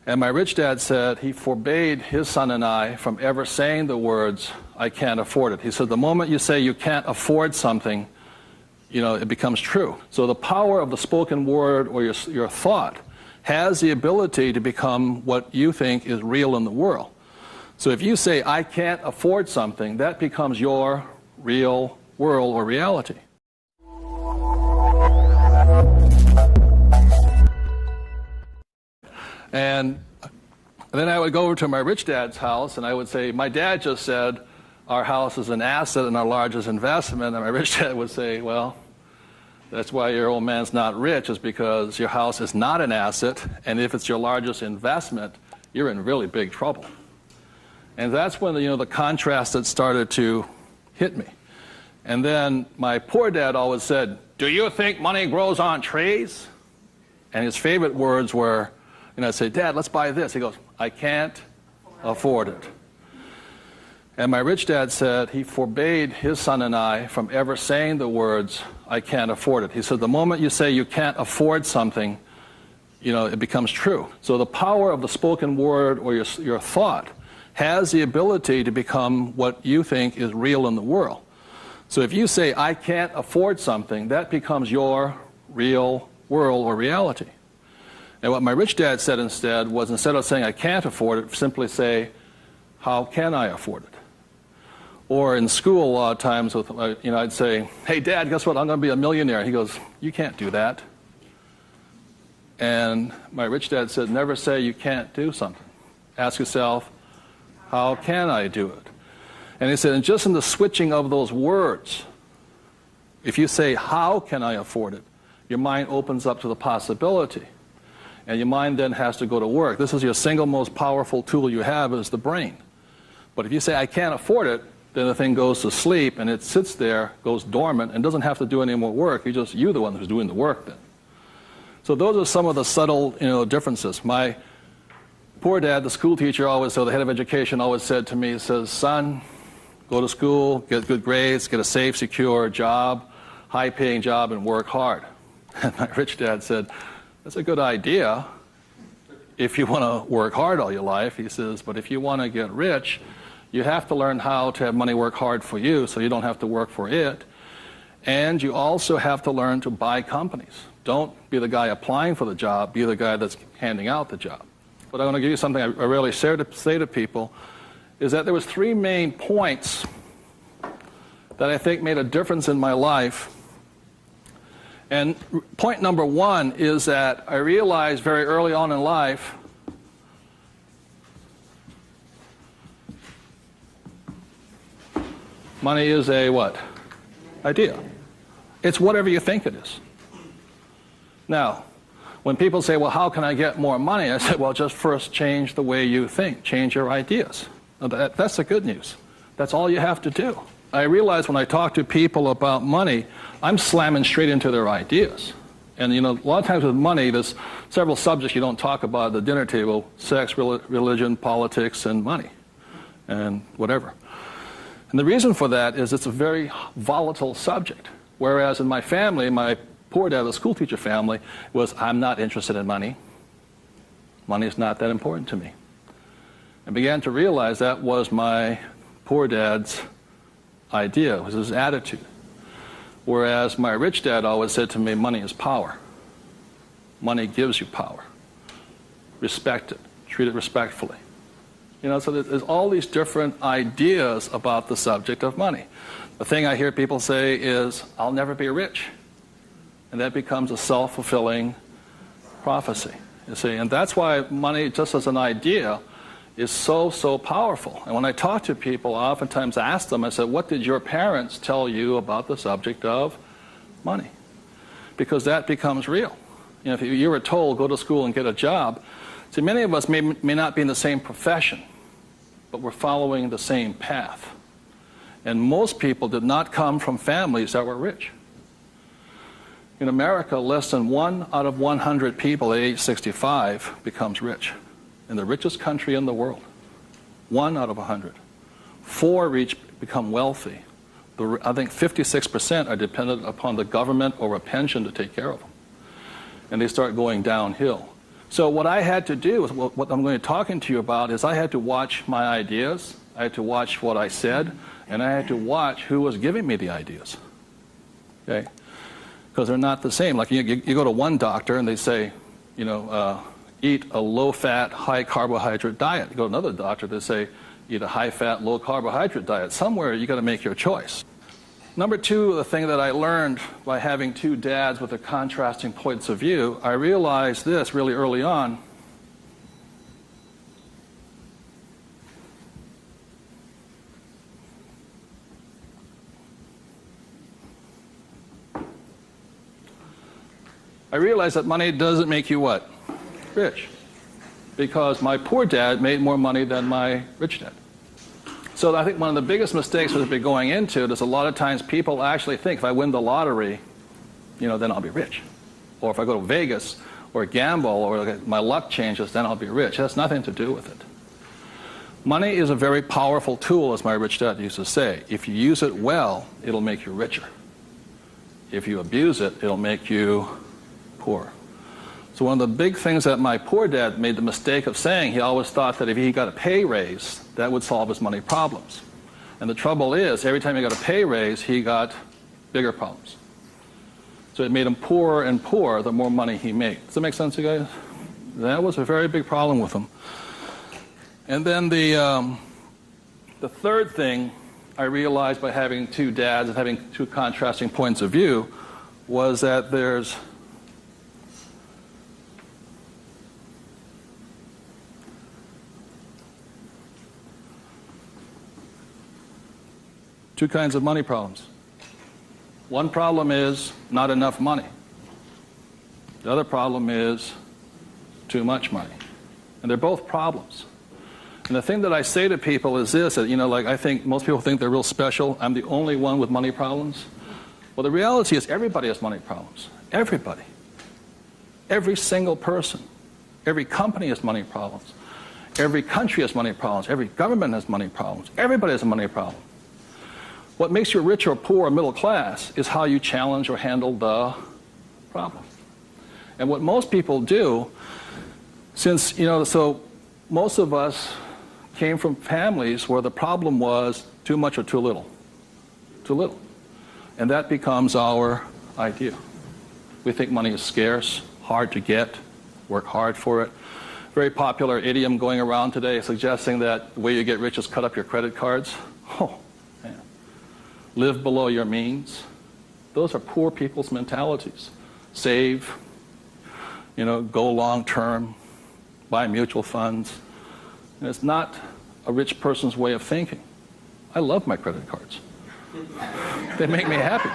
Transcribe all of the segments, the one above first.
And my rich dad said he forbade his son and I from ever saying the words, "I can't afford it." He said, the moment you say you can't afford something, it becomes true. So the power of the spoken word or your thought has the ability to become what you think is real in the world. So if you say, "I can't afford something," that becomes your real world or reality. And then I would go over to my rich dad's house and I would say, "My dad just said our house is an asset and our largest investment." And my rich dad would say, "Well, that's why your old man's not rich, is because your house is not an asset, and if it's your largest investment, you're in really big trouble." And that's when the contrast that started to hit me. And then my poor dad always said, "Do you think money grows on trees?" And his favorite words were, I'd say, "Dad, let's buy this." He goes, "I can't afford it." And my rich dad said he forbade his son and I from ever saying the words, "I can't afford it." He said, the moment you say you can't afford something, it becomes true. So the power of the spoken word or your thought has the ability to become what you think is real in the world. So if you say, "I can't afford something," that becomes your real world or reality. And what my rich dad said instead was, instead of saying, "I can't afford it," simply say, "How can I afford it?" Or in school, a lot of times, I'd say, "Hey, Dad, guess what? I'm going to be a millionaire." He goes, "You can't do that." And my rich dad said, never say you can't do something. Ask yourself, how can I do it? And he said, and just in the switching of those words, if you say, "How can I afford it?" your mind opens up to the possibility. And your mind then has to go to work. This is your single most powerful tool you have, is the brain. But if you say, "I can't afford it," then the thing goes to sleep and it sits there, goes dormant, and doesn't have to do any more work. You're the one who's doing the work then. So those are some of the subtle differences. My poor dad, the school teacher, the head of education, always said to me, he says, "Son, go to school, get good grades, get a safe, secure job, high-paying job, and work hard." And my rich dad said, "That's a good idea if you want to work hard all your life." He says, "But if you want to get rich, you have to learn how to have money work hard for you so you don't have to work for it. And you also have to learn to buy companies. Don't be the guy applying for the job, be the guy that's handing out the job." But I want to give you something I rarely say to people, is that there was 3 main points that I think made a difference in my life. And point number 1 is that I realized very early on in life money is a what? Idea. It's whatever you think it is. Now, when people say, "Well, how can I get more money?" I say, well, just first change the way you think. Change your ideas. That's the good news. That's all you have to do. I realize when I talk to people about money, I'm slamming straight into their ideas. And a lot of times with money, there's several subjects you don't talk about at the dinner table: sex, religion, politics, and money, and whatever. And the reason for that is it's a very volatile subject. Whereas in my family, my poor dad, the school teacher family, was, "I'm not interested in money. Money is not that important to me." I began to realize that was my poor dad's idea, was his attitude. Whereas my rich dad always said to me, "Money is power. Money gives you power. Respect it. Treat it respectfully." So there's all these different ideas about the subject of money. The thing I hear people say is, "I'll never be rich." And that becomes a self-fulfilling prophecy, you see. And that's why money, just as an idea, is so powerful. And when I talk to people, I oftentimes ask them, I said, "What did your parents tell you about the subject of money?" Because that becomes real. If you were told, "Go to school and get a job," see, many of us may not be in the same profession, but we're following the same path. And most people did not come from families that were rich. In America, less than 1 out of 100 people at age 65 becomes rich. In the richest country in the world. 1 out of 100. 4 become wealthy. I think 56% are dependent upon the government or a pension to take care of them. And they start going downhill. So what I had to do, what I'm going to be talking to you about, is I had to watch my ideas, I had to watch what I said, and I had to watch who was giving me the ideas. Okay? Because they're not the same. Like you go to one doctor and they say, eat a low-fat, high-carbohydrate diet. You go to another doctor, they say, eat a high-fat, low-carbohydrate diet. Somewhere you got to make your choice. Number two, the thing that I learned by having two dads with their contrasting points of view, I realized this really early on. I realized that money doesn't make you what? Rich. Because my poor dad made more money than my rich dad. So I think one of the biggest mistakes we've been going into is a lot of times people actually think if I win the lottery, then I'll be rich. Or if I go to Vegas or gamble or my luck changes, then I'll be rich. It has nothing to do with it. Money is a very powerful tool, as my rich dad used to say. If you use it well, it'll make you richer. If you abuse it, it'll make you poor. So one of the big things that my poor dad made the mistake of saying, he always thought that if he got a pay raise, that would solve his money problems. And the trouble is, every time he got a pay raise, he got bigger problems. So it made him poorer and poorer the more money he made. Does that make sense, you guys? That was a very big problem with him. And then the third thing I realized by having two dads and having two contrasting points of view was that there's two kinds of money problems. One problem is not enough money. The other problem is too much money. And they're both problems. And the thing that I say to people is this, that, I think most people think they're real special. I'm the only one with money problems. Well, the reality is everybody has money problems. Everybody. Every single person. Every company has money problems. Every country has money problems. Every government has money problems. Everybody has a money problem. What makes you rich or poor or middle class is how you challenge or handle the problem. And what most people do, since, so most of us came from families where the problem was too much or too little. Too little. And that becomes our idea. We think money is scarce, hard to get, work hard for it. Very popular idiom going around today suggesting that the way you get rich is cut up your credit cards. Oh, man. Live below your means. Those are poor people's mentalities. Save, go long term, buy mutual funds. And it's not a rich person's way of thinking. I love my credit cards. They make me happy.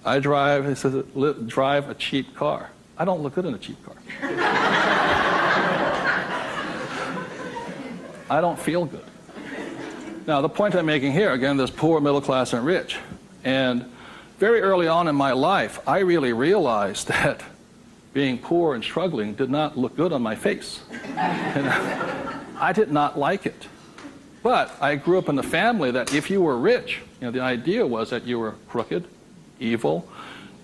I drive, he says, drive a cheap car. I don't look good in a cheap car. I don't feel good. Now, the point I'm making here, again, there's poor, middle class, and rich. And very early on in my life, I really realized that being poor and struggling did not look good on my face. And I did not like it. But I grew up in a family that if you were rich, the idea was that you were crooked, evil,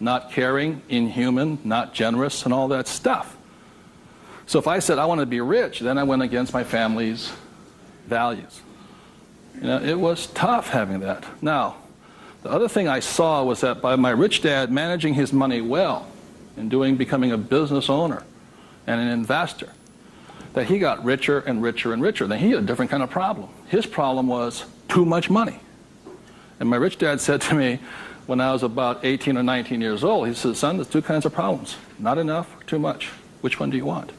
not caring, inhuman, not generous, and all that stuff. So if I said I want to be rich, then I went against my family's values. It was tough having that. Now, the other thing I saw was that by my rich dad managing his money well and becoming a business owner and an investor, that he got richer and richer and richer. Then he had a different kind of problem. His problem was too much money. And my rich dad said to me when I was about 18 or 19 years old, he said, son, there's two kinds of problems. Not enough or too much. Which one do you want?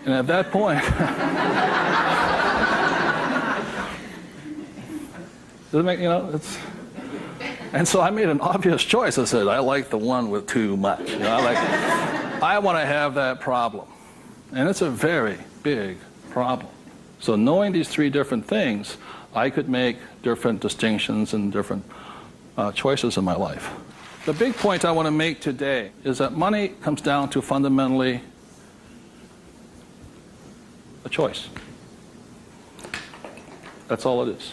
And at that point, does it make, and so I made an obvious choice. I said, I like the one with too much. I want to have that problem. And it's a very big problem. So knowing these three different things, I could make different distinctions and different choices in my life. The big point I want to make today is that money comes down to fundamentally a choice. That's all it is.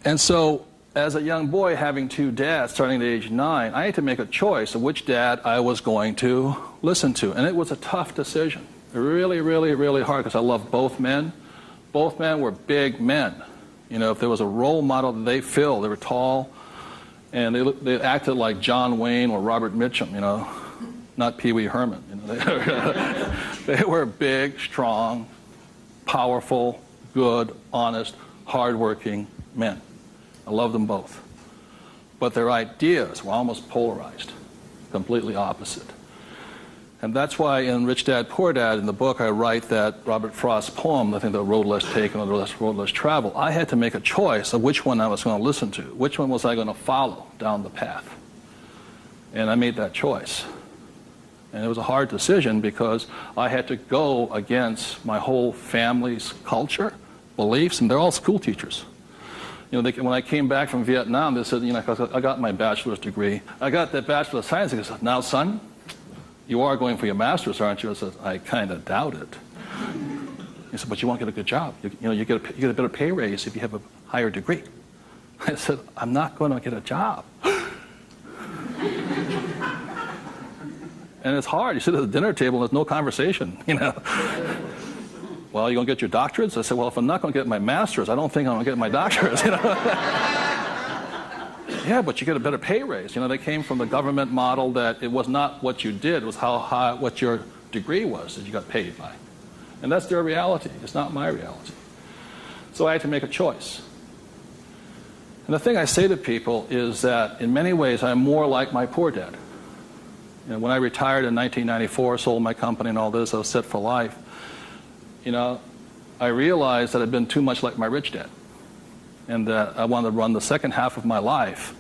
And so, as a young boy having two dads starting at age 9, I had to make a choice of which dad I was going to listen to. And it was a tough decision. Really, really, really hard, because I loved both men. Both men were big men. You know, if there was a role model that they filled, they were tall, and they acted like John Wayne or Robert Mitchum, you know, not Pee Wee Herman. You know, they were big, strong, powerful, good, honest, hardworking men. I loved them both. But their ideas were almost polarized, completely opposite. And that's why in Rich Dad, Poor Dad, in the book, I write that Robert Frost's poem, I think The Road Less Taken or The Road Less Traveled, I had to make a choice of which one I was going to listen to. Which one was I going to follow down the path? And I made that choice. And it was a hard decision, because I had to go against my whole family's culture, beliefs, and they're all school teachers. You know, when I came back from Vietnam, they said, you know, 'cause I got my bachelor's degree. I got that Bachelor of Science, and they said, now, son, you are going for your master's, aren't you? I said, I kind of doubt it. He said, but you won't get a good job. You get a better pay raise if you have a higher degree. I said, I'm not going to get a job. And it's hard. You sit at the dinner table and there's no conversation, you know. Well, you going to get your doctorates? I said, well, if I'm not going to get my master's, I don't think I'm going to get my doctorates, you know. Yeah, but you get a better pay raise. You know, they came from the government model that it was not what you did, it was how high, what your degree was that you got paid by. And that's their reality. It's not my reality. So I had to make a choice. And the thing I say to people is that in many ways I'm more like my poor dad. You know, when I retired in 1994, sold my company and all this, I was set for life. You know, I realized that I'd been too much like my rich dad, and that I wanted to run the second half of my life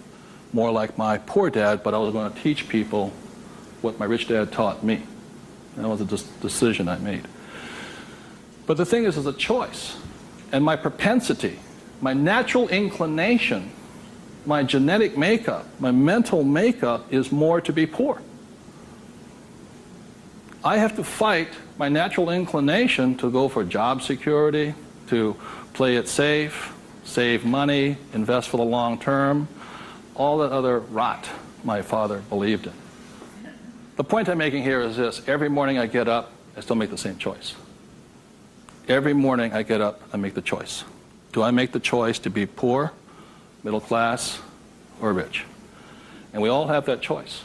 more like my poor dad, but I was going to teach people what my rich dad taught me. That was a decision I made. But the thing is, it's a choice. And my propensity, my natural inclination, my genetic makeup, my mental makeup is more to be poor. I have to fight my natural inclination to go for job security, to play it safe, save money, invest for the long term, all that other rot my father believed in. The point I'm making here is this: every morning I get up, I still make the same choice. Every morning I get up, I make the choice. Do I make the choice to be poor, middle class, or rich? And we all have that choice.